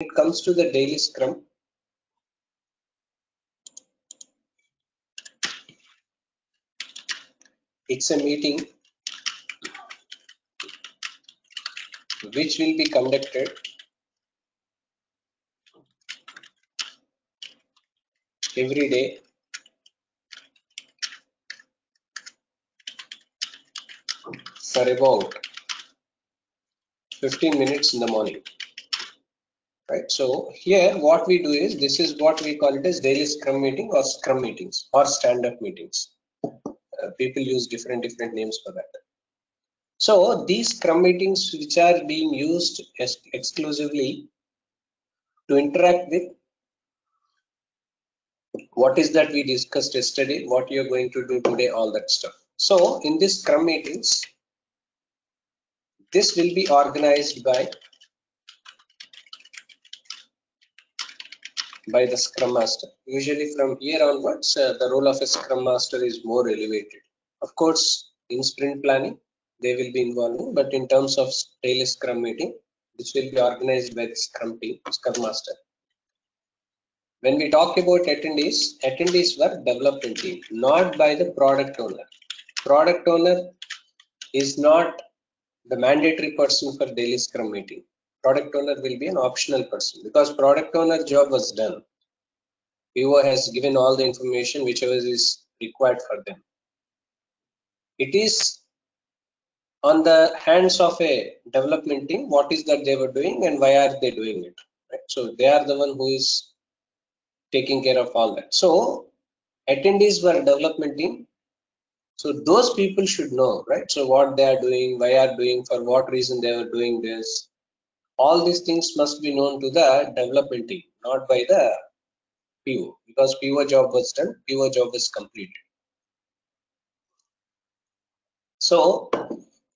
it comes to the daily Scrum, it's a meeting which will be conducted every day for about 15 minutes in the morning. Right. So here what we do is, this is what we call it as daily Scrum meeting or Scrum meetings or stand-up meetings. People use different names for that. So these Scrum meetings which are being used exclusively to interact with what is that we discussed yesterday, what you're going to do today, all that stuff. So in this Scrum meetings, this will be organized by the Scrum Master. Usually from here onwards, the role of a Scrum Master is more elevated. Of course, in sprint planning, they will be involved, but in terms of daily Scrum meeting, this will be organized by the Scrum team, Scrum Master. When we talk about attendees were development team, not by the product owner. Product owner is not the mandatory person for daily Scrum meeting. Product owner will be an optional person because product owner job was done. PO has given all the information whichever is required for them. It is on the hands of a development team what is that they were doing and why are they doing it. Right? So they are the one who is taking care of all that. So attendees were development team. So those people should know, right? So what they are doing, why are doing, for what reason they are doing this. All these things must be known to the development team, not by the PO, because PO job was done, PO job is completed. So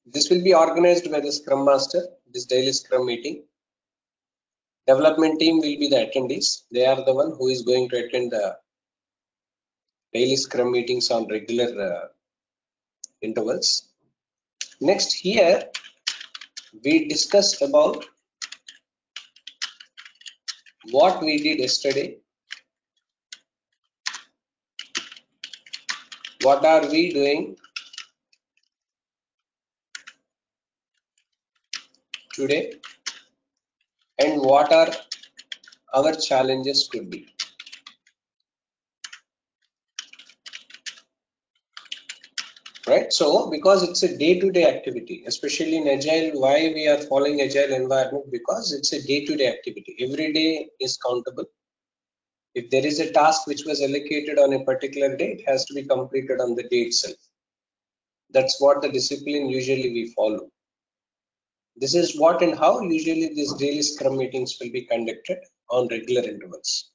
this will be organized by the Scrum Master, this daily Scrum meeting. Development team will be the attendees. They are the one who is going to attend the daily Scrum meetings on regular intervals. Next, here we discussed about what we did yesterday. What are we doing today? And what are our challenges could be. Right? So because it's a day-to-day activity, especially in Agile, why we are following Agile environment? Because it's a day-to-day activity. Every day is countable. If there is a task which was allocated on a particular day, it has to be completed on the day itself. That's what the discipline usually we follow. This is what and how usually these daily Scrum meetings will be conducted on regular intervals.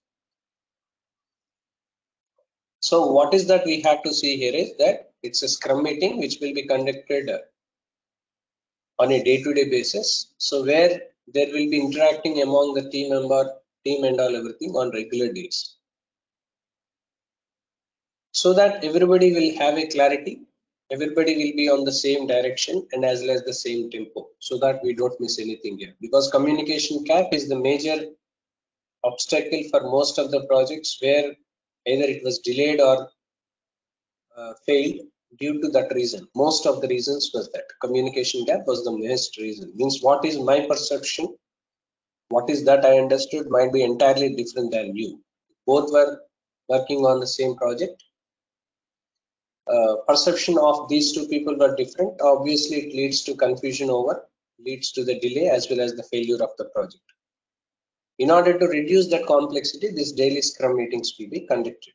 So what is that we have to see here is that it's a Scrum meeting which will be conducted on a day-to-day basis. So where there will be interacting among the team and all everything on regular days. So that everybody will have a clarity, everybody will be on the same direction and as well as the same tempo, so that we don't miss anything here. Because communication gap is the major obstacle for most of the projects where either it was delayed or failed due to that reason. Most of the reasons was that communication gap was the most reason. Means what is my perception, what is that I understood might be entirely different than you. Both were working on the same project. Perception of these two people were different. Obviously, it leads to confusion leads to the delay as well as the failure of the project. In order to reduce that complexity, this daily Scrum meetings will be conducted.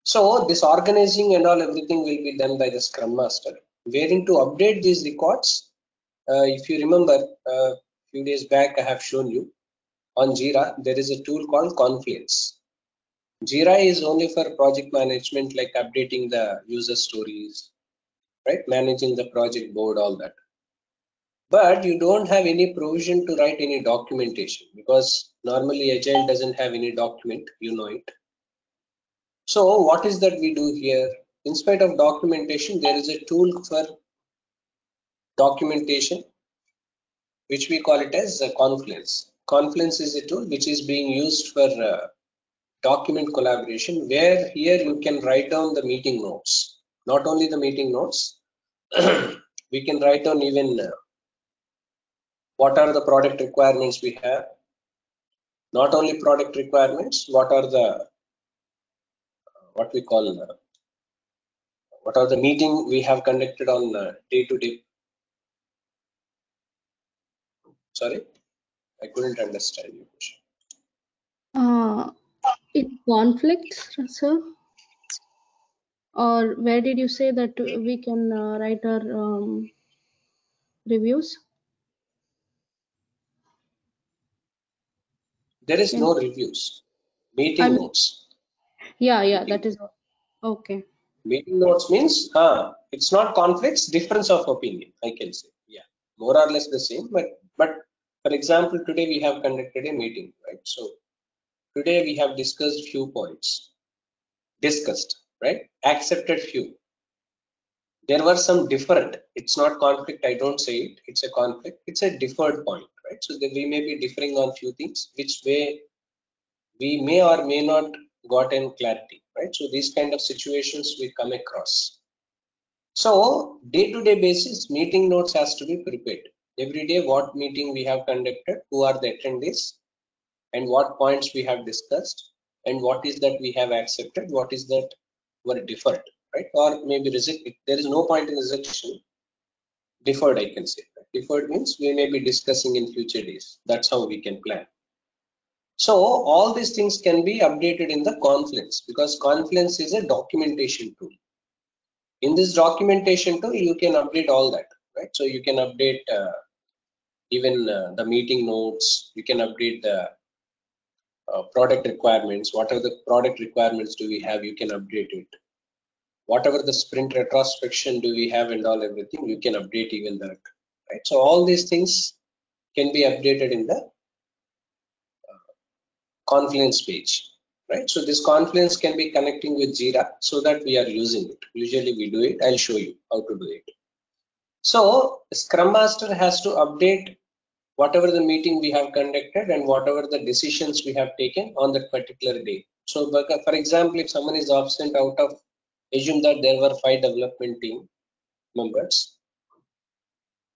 So this organizing and all everything will be done by the Scrum Master. Wherein to update these records, if you remember, a few days back I have shown you on Jira, there is a tool called Confluence. Jira is only for project management, like updating the user stories, right? Managing the project board, all that. But you don't have any provision to write any documentation because normally Agile doesn't have any document, you know it. So what is that we do here? In spite of documentation, there is a tool for documentation, which we call it as Confluence. Confluence is a tool which is being used for document collaboration, where here you can write down the meeting notes. Not only the meeting notes, we can write down even what are the product requirements we have. Not only product requirements, what are the what we call what are the meeting we have conducted on day-to-day. Sorry, I couldn't understand your question. It conflicts, sir? Or where did you say that we can write our reviews? There is no reviews. Meeting notes. Yeah, that is okay. Meeting notes means it's not conflicts, difference of opinion, I can say. Yeah, more or less the same. But for example, today we have conducted a meeting, right? So today we have discussed few points. Discussed, right? Accepted few. There were some different. It's not conflict. I don't say it. It's a conflict. It's a deferred point, right? So we may be differing on few things, which way we may or may not gotten clarity, right? So these kind of situations we come across. So day-to-day basis, meeting notes has to be prepared. Every day, what meeting we have conducted, who are the attendees, and what points we have discussed, and what is that we have accepted, what is that were deferred, right? Or maybe rejected. There is no point in rejection. Deferred, I can say. Deferred means we may be discussing in future days. That's how we can plan. So all these things can be updated in the Confluence, because Confluence is a documentation tool. In this documentation tool, you can update all that, right? So you can update even the meeting notes. You can update the product requirements. What are the product requirements do we have? You can update it. Whatever the sprint retrospection do we have and all everything, you can update even that, right? So all these things can be updated in the Confluence page, right? So this Confluence can be connecting with Jira so that we are using it. Usually we do it. I'll show you how to do it. So Scrum Master has to update whatever the meeting we have conducted and whatever the decisions we have taken on that particular day. So for example, if someone is absent out of, assume that there were 5 development team members.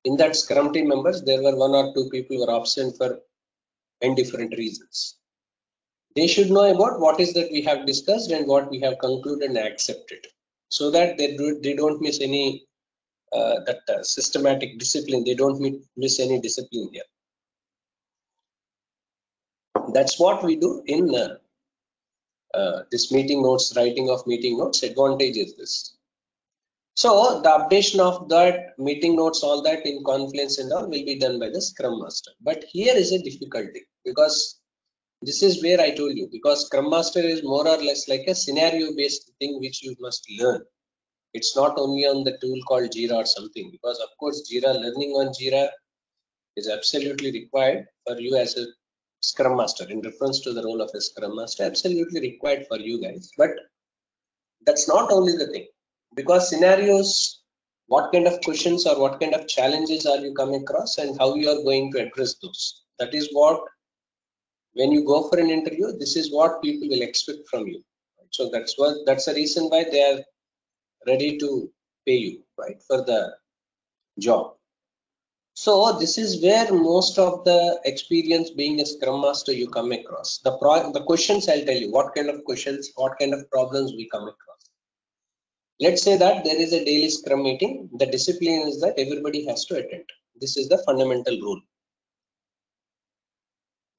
In that Scrum team members, there were 1 or 2 people who were absent for indifferent reasons. They should know about what is that we have discussed and what we have concluded and accepted, so that they don't miss any systematic discipline. They don't miss any discipline here. That's what we do in this meeting notes, writing of meeting notes. Advantage is this. So the updation of that meeting notes, all that in Confluence and all will be done by the Scrum Master. But here is a difficulty, because this is where I told you, because Scrum Master is more or less like a scenario based thing which you must learn. It's not only on the tool called Jira or something, because of course Jira, learning on Jira is absolutely required for you as a Scrum Master. In reference to the role of a Scrum Master, absolutely required for you guys. But that's not only the thing, because scenarios, what kind of questions or what kind of challenges are you coming across and how you are going to address those. That is what, when you go for an interview, this is what people will expect from you. So that's the reason why they are ready to pay you, right, for the job. So this is where most of the experience being a Scrum Master you come across. The questions, I'll tell you what kind of questions, what kind of problems we come across. Let's say that there is a daily Scrum meeting. The discipline is that everybody has to attend. This is the fundamental rule.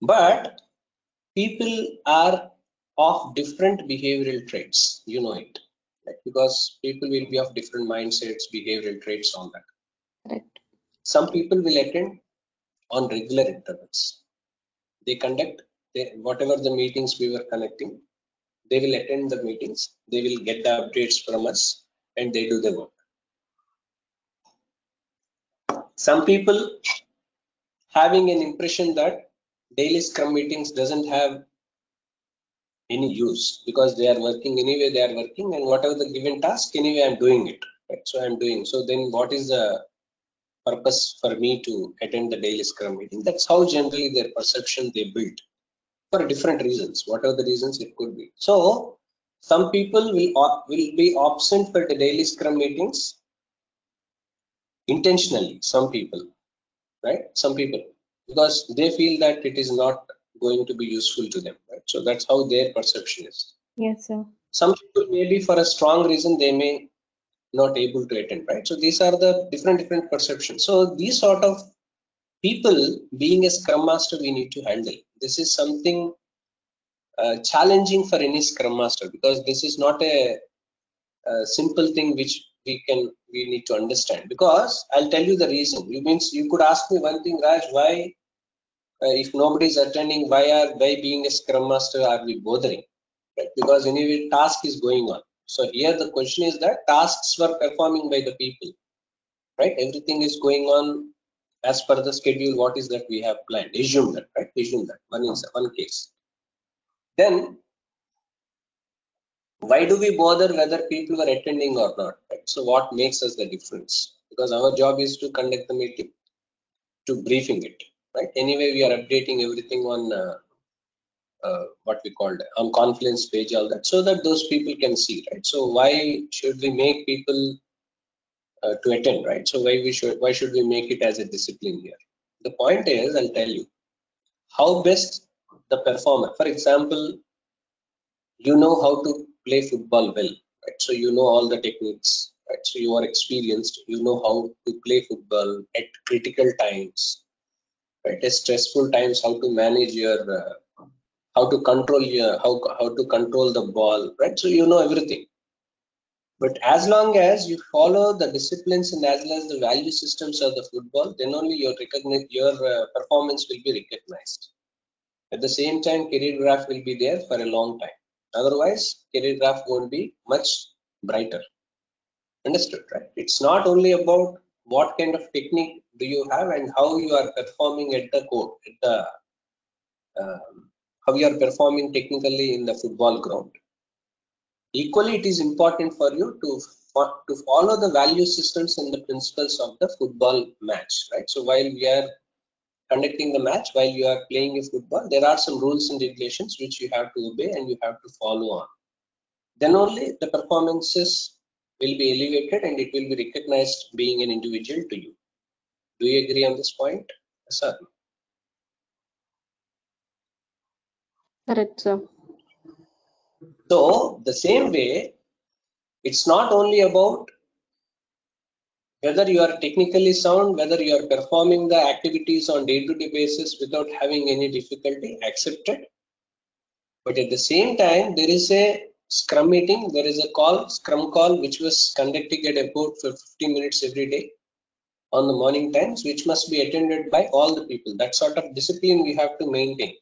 But people are of different behavioral traits. You know it, right? Because people will be of different mindsets, behavioral traits, all that. Correct. Some people will attend on regular intervals. They conduct whatever the meetings we were connecting. They will attend the meetings. They will get the updates from us, and they do the work. Some people having an impression that daily Scrum meetings doesn't have any use, because they are working anyway. They are working, and whatever the given task, anyway I'm doing it. Right? So I'm doing. So then, what is the purpose for me to attend the daily Scrum meeting. That's how generally their perception they build for different reasons. What are the reasons it could be? So some people will be absent for the daily Scrum meetings intentionally. Some people, right? Some people, because they feel that it is not going to be useful to them, right? So that's how their perception is. Yes, sir. Some people maybe for a strong reason they may not able to attend, right? So these are the different perceptions. So these sort of people, being a Scrum Master, we need to handle. This is something challenging for any Scrum Master, because this is not a simple thing which we need to understand. Because I'll tell you the reason. You means you could ask me one thing, Raj, why if nobody is attending, why being a Scrum Master are we bothering? Right? Because anyway, task is going on. So here the question is that tasks were performing by the people, right? Everything is going on as per the schedule. What is that we have planned? Assume that, right? Assume that one case. Then why do we bother whether people are attending or not? Right? So what makes us the difference? Because our job is to conduct the meeting, to briefing it, right? Anyway, we are updating everything on what we called on Confluence page, all that, so that those people can see, right? So why should we make people to attend, right? So why should we make it as a discipline here? The point is, I'll tell you how best the performer. For example, you know how to play football well, right? So you know all the techniques, right? So you are experienced, you know how to play football at critical times, right? At stressful times, how to manage your how to control your how to control the ball, right? So you know everything. But as long as you follow the disciplines and as well as the value systems of the football, then only your performance will be recognized. At the same time, career graph will be there for a long time. Otherwise, career graph won't be much brighter. Understood, right? It's not only about what kind of technique do you have and how you are performing at the court, at the how you are performing technically in the football ground. Equally, it is important for you to follow the value systems and the principles of the football match, right? So while we are conducting the match, while you are playing a football, there are some rules and regulations which you have to obey and you have to follow on. Then only the performances will be elevated and it will be recognized being an individual to you. Do you agree on this point? Yes, sir. Correct, sir. So the same way, it's not only about whether you are technically sound, whether you are performing the activities on day-to-day basis without having any difficulty, accepted. But at the same time, there is a Scrum meeting, there is a Scrum call, which was conducted at about for 15 minutes every day on the morning times, which must be attended by all the people. That sort of discipline we have to maintain.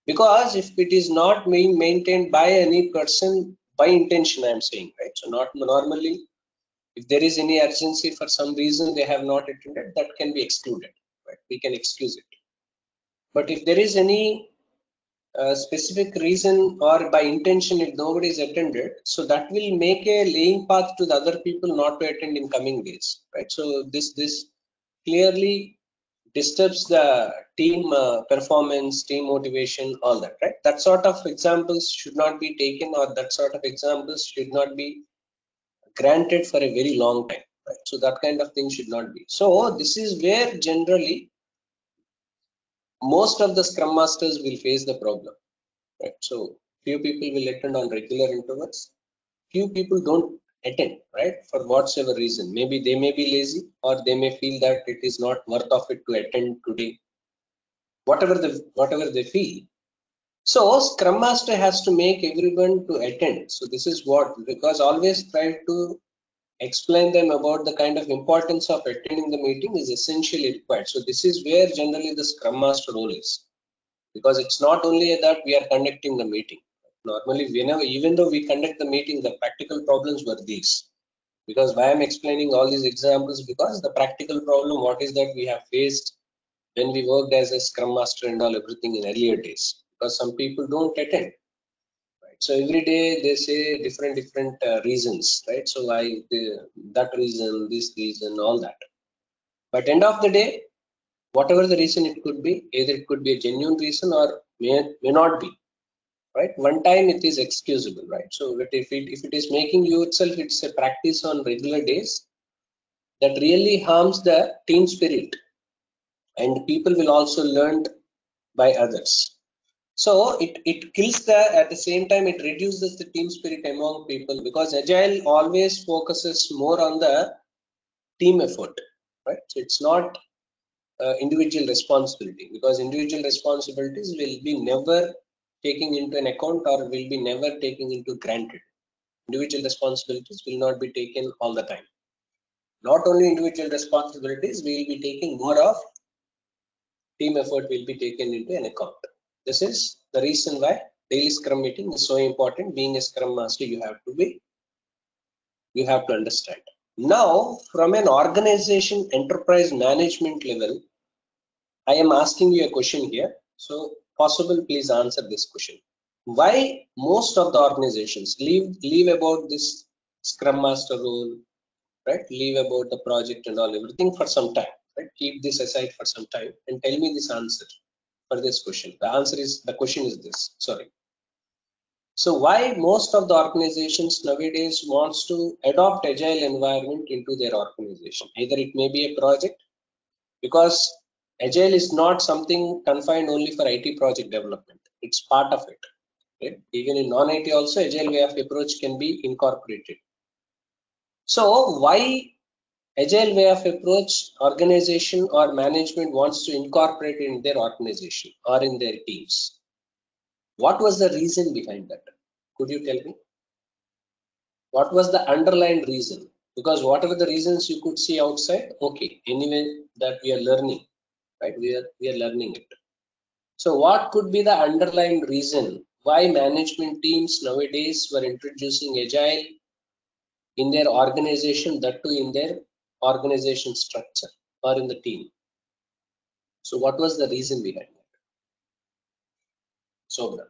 Because if it is not being maintained by any person by intention, I'm saying, right? So not normally, if there is any urgency for some reason they have not attended, that can be excluded, right? We can excuse it. But if there is any specific reason or by intention if nobody is attended, so that will make a laying path to the other people not to attend in coming days, right? So this clearly disturbs the team performance, team motivation, all that, right? That sort of examples should not be taken, or that sort of examples should not be granted for a very long time, right? So that kind of thing should not be. So this is where generally most of the Scrum Masters will face the problem, right? So few people will attend on regular intervals, few people don't attend, right? For whatsoever reason, maybe they may be lazy or they may feel that it is not worth of it to attend today, whatever they feel. So Scrum Master has to make everyone to attend. So this is what, because always try to explain them about the kind of importance of attending the meeting is essentially required. So this is where generally the Scrum Master role is, because it's not only that we are conducting the meeting. Normally, whenever, even though we conduct the meeting, the practical problems were these. Because why I'm explaining all these examples, because the practical problem, what is that we have faced when we worked as a Scrum Master and all everything in earlier days. Because some people don't attend. Right? So every day they say different reasons, right? So why that reason, this reason, all that. But end of the day, whatever the reason it could be, either it could be a genuine reason or may not be, right? One time it is excusable, right? So if it is making you itself, it's a practice on regular days, that really harms the team spirit, and people will also learn by others. So it kills at the same time, it reduces the team spirit among people, because Agile always focuses more on the team effort, right? So it's not individual responsibility, because individual responsibilities will be never taking into an account, or will be never taken into granted. Individual responsibilities will not be taken all the time. Not only individual responsibilities, we will be taking more of team effort will be taken into an account. This is the reason why daily Scrum meeting is so important. Being a Scrum Master, you have to understand. Now, from an organization enterprise management level, I am asking you a question here. So, possible, please answer this question. Why most of the organizations leave about this Scrum Master role, right? Leave about the project and all everything for some time, right? Keep this aside for some time and tell me this answer for this question. The question is this. Sorry. So why most of the organizations nowadays wants to adopt agile environment into their organization? Either it may be a project, because agile is not something confined only for IT project development. It's part of it. Right? Even in non-IT also, agile way of approach can be incorporated. So why agile way of approach organization or management wants to incorporate in their organization or in their teams? What was the reason behind that? Could you tell me? What was the underlying reason? Because whatever the reasons you could see outside, okay, anyway, that we are learning, right? We are learning it. So what could be the underlying reason why management teams nowadays were introducing agile in their organization, that too in their organization structure or in the team? So what was the reason behind that? Sobra.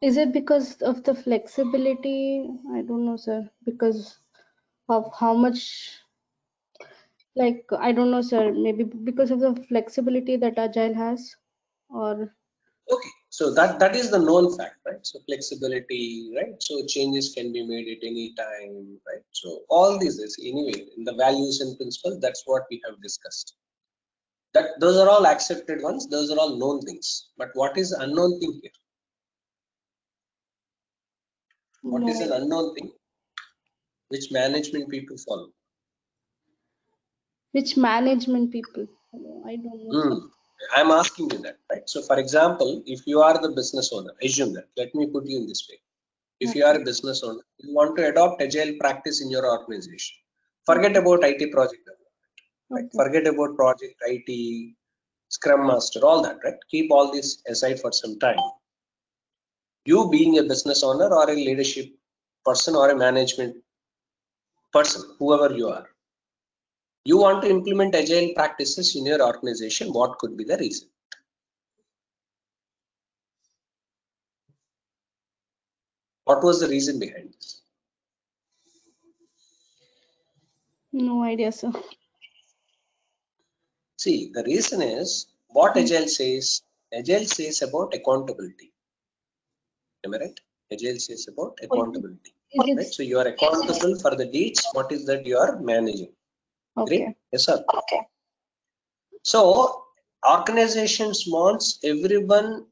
Is it because of the flexibility? I don't know, sir. Because of how much, like, I don't know, sir. Maybe because of the flexibility that Agile has, or Okay, so that is the known fact, right? So flexibility, right? So changes can be made at any time, right? So all this is anyway in the values and principles. That's what we have discussed. That those are all accepted ones. Those are all known things. But what is the unknown thing here? What is an no, unknown thing which management people follow? which management people? I don't know, sir. I'm asking you that, right? So, for example, if you are the business owner, assume that. Let me put you in this way. If you are Okay, a business owner, you want to adopt agile practice in your organization. Forget okay, about IT project development, right? okay, Forget about project IT, Scrum Master, all that, right? Keep all this aside for some time. You being a business owner or a leadership person or a management person, whoever you are, you want to implement agile practices in your organization. What could be the reason? What was the reason behind this? no idea, sir. See, the reason is what Hmm. Agile says. Agile says about accountability. Am I right? Agile says about Oh, accountability. is Right? it So you are accountable for the deeds. What is that you are managing? Agree? okay? Yes, sir. Okay. So organizations wants everyone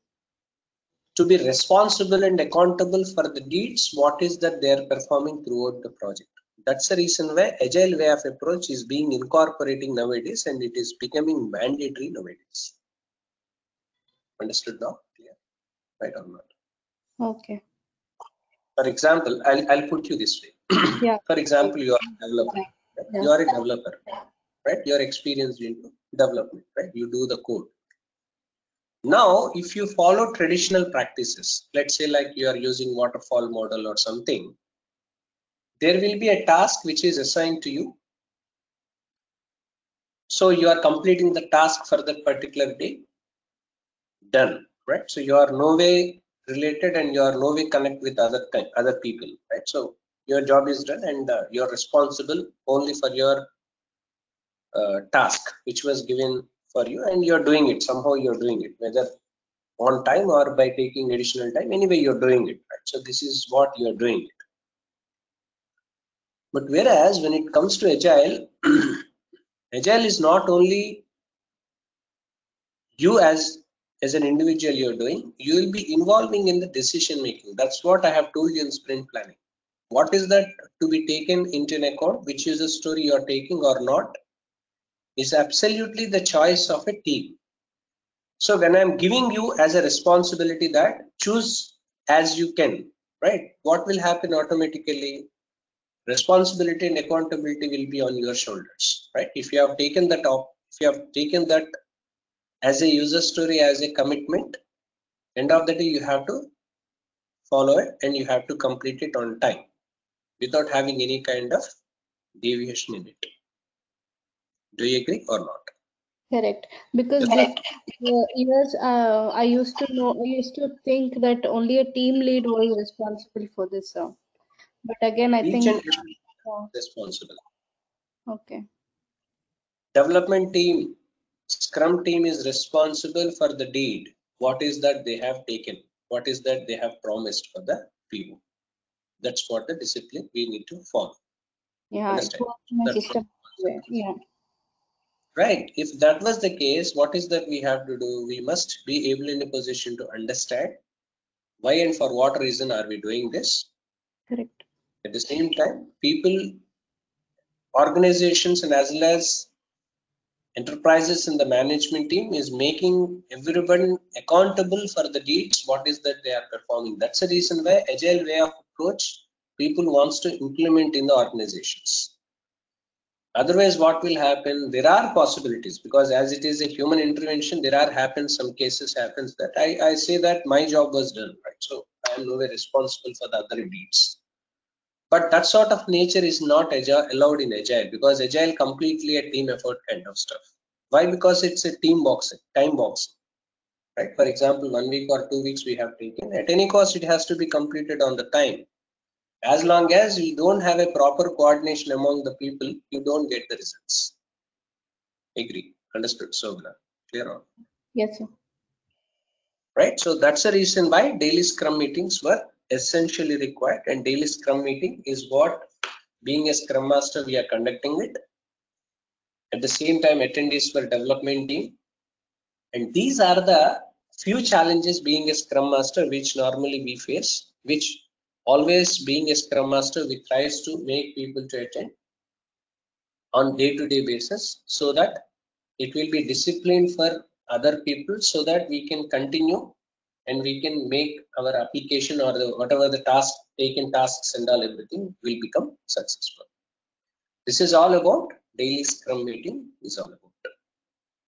to be responsible and accountable for the deeds. What is that they are performing throughout the project? That's the reason why agile way of approach is being incorporating nowadays, and it is becoming mandatory nowadays. Understood now? Clear? Right or not? Okay. For example, I'll put you this way. Yeah. For example, you are a developer. Right? Yeah. You are a developer, right? You are experienced into development, right? You do the code. Now, if you follow traditional practices, let's say like you are using waterfall model or something, there will be a task which is assigned to you. So you are completing the task for that particular day, done, right? So you are no way related and you are no way connect with other people, right? So your job is done, and you're responsible only for your task which was given for you, and you're doing it. Somehow you're doing it, whether on time or by taking additional time. Anyway, you're doing it, right? So this is what you're doing it. But whereas when it comes to agile, agile is not only you as an individual you're doing, you will be involving in the decision making. That's what I have told you in sprint planning. What is that to be taken into an account, which user story you're taking or not, is absolutely the choice of a team. So when I'm giving you as a responsibility that choose as you can, right? What will happen automatically? Responsibility and accountability will be on your shoulders, right? If you have taken that up, if you have taken that as a user story, as a commitment, end of the day you have to follow it and you have to complete it on time without having any kind of deviation in it. Do you agree or not? Correct. Because Yes. before years, I used to think that only a team lead was responsible for this. But again, I Each think, and every responsible. okay, Development team, Scrum team is responsible for the deed. What is that they have taken? What is that they have promised for the people? That's what the discipline we need to follow. yeah, it Understand? was in a That's what. system way. Yeah, Right. If that was the case, what is that we have to do? We must be able in a position to understand why and for what reason are we doing this. correct. At the same time, people, organizations, and as well as enterprises in the management team is making everyone accountable for the deeds, what is that they are performing. That's the reason why agile way of approach people wants to implement in the organizations. Otherwise, what will happen? There are possibilities, because as it is a human intervention, there are happens, some cases happens that I say that my job was done, right? So I am nowhere responsible for the other deeds. But that sort of nature is not allowed in agile, because agile completely a team effort kind of stuff. Why? Because it's a team boxing, time boxing, right? For example, 1 week or 2 weeks we have taken. At any cost, it has to be completed on the time. As long as you don't have a proper coordination among the people, you don't get the results. Agree? Understood? So clear on? Yes, sir. Right? So that's the reason why daily Scrum meetings were essentially required, and daily Scrum meeting is what, being a Scrum Master, we are conducting it. At the same time, attendees for development team. And these are the few challenges being a Scrum Master which normally we face, which always being a Scrum Master, we tries to make people to attend on day-to-day basis, so that it will be disciplined for other people, so that we can continue and we can make our application or whatever the task, taken tasks and all, everything will become successful. This is all about daily Scrum meeting is all about.